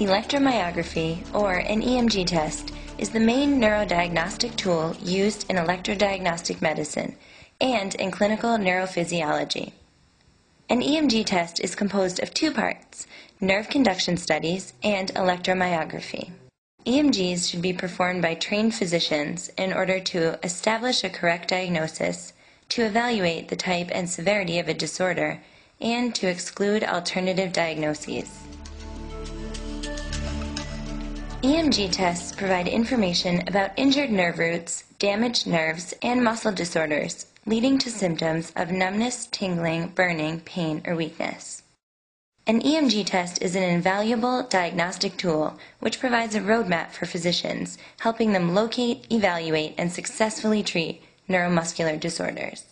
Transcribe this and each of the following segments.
Electromyography, or an EMG test, is the main neurodiagnostic tool used in electrodiagnostic medicine and in clinical neurophysiology. An EMG test is composed of two parts: nerve conduction studies and electromyography. EMGs should be performed by trained physicians in order to establish a correct diagnosis, to evaluate the type and severity of a disorder, and to exclude alternative diagnoses. EMG tests provide information about injured nerve roots, damaged nerves, and muscle disorders, leading to symptoms of numbness, tingling, burning, pain, or weakness. An EMG test is an invaluable diagnostic tool which provides a roadmap for physicians, helping them locate, evaluate, and successfully treat neuromuscular disorders.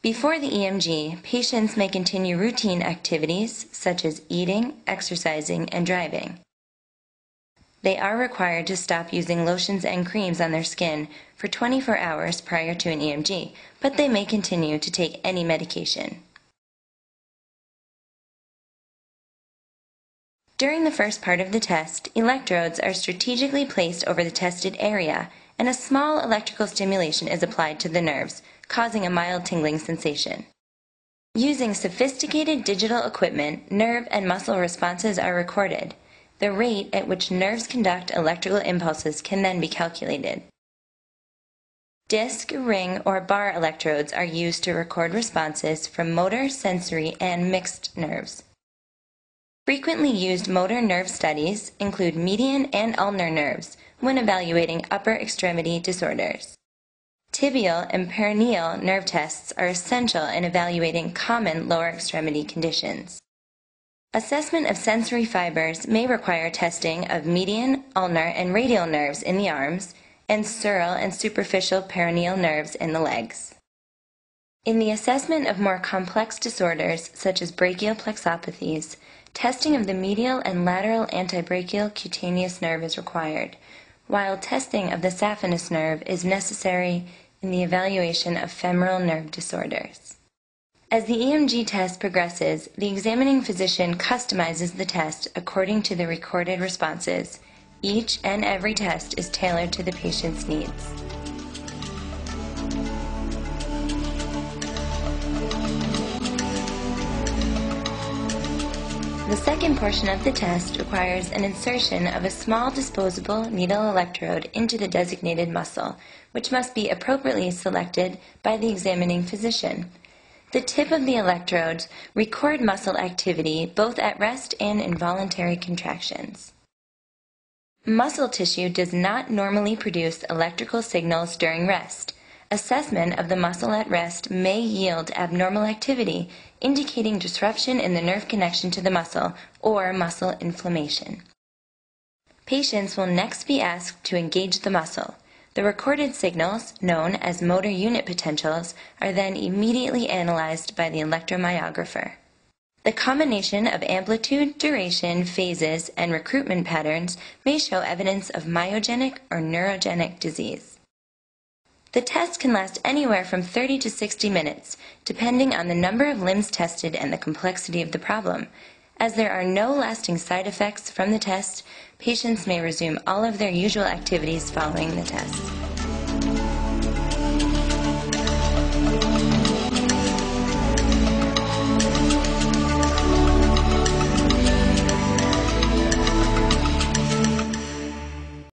Before the EMG, patients may continue routine activities such as eating, exercising, and driving. They are required to stop using lotions and creams on their skin for 24 hours prior to an EMG, but they may continue to take any medication. During the first part of the test, electrodes are strategically placed over the tested area, and a small electrical stimulation is applied to the nerves, causing a mild tingling sensation. Using sophisticated digital equipment, nerve and muscle responses are recorded. The rate at which nerves conduct electrical impulses can then be calculated. Disc, ring, or bar electrodes are used to record responses from motor, sensory, and mixed nerves. Frequently used motor nerve studies include median and ulnar nerves when evaluating upper extremity disorders. Tibial and peroneal nerve tests are essential in evaluating common lower extremity conditions. Assessment of sensory fibers may require testing of median, ulnar, and radial nerves in the arms, and sural and superficial peroneal nerves in the legs. In the assessment of more complex disorders such as brachial plexopathies, testing of the medial and lateral antebrachial cutaneous nerve is required, while testing of the saphenous nerve is necessary in the evaluation of femoral nerve disorders. As the EMG test progresses, the examining physician customizes the test according to the recorded responses. Each and every test is tailored to the patient's needs. The second portion of the test requires an insertion of a small disposable needle electrode into the designated muscle, which must be appropriately selected by the examining physician. The tip of the electrodes record muscle activity both at rest and involuntary contractions. Muscle tissue does not normally produce electrical signals during rest. Assessment of the muscle at rest may yield abnormal activity, indicating disruption in the nerve connection to the muscle or muscle inflammation. Patients will next be asked to engage the muscle. The recorded signals, known as motor unit potentials, are then immediately analyzed by the electromyographer. The combination of amplitude, duration, phases, and recruitment patterns may show evidence of myogenic or neurogenic disease. The test can last anywhere from 30 to 60 minutes, depending on the number of limbs tested and the complexity of the problem. As there are no lasting side effects from the test, patients may resume all of their usual activities following the test.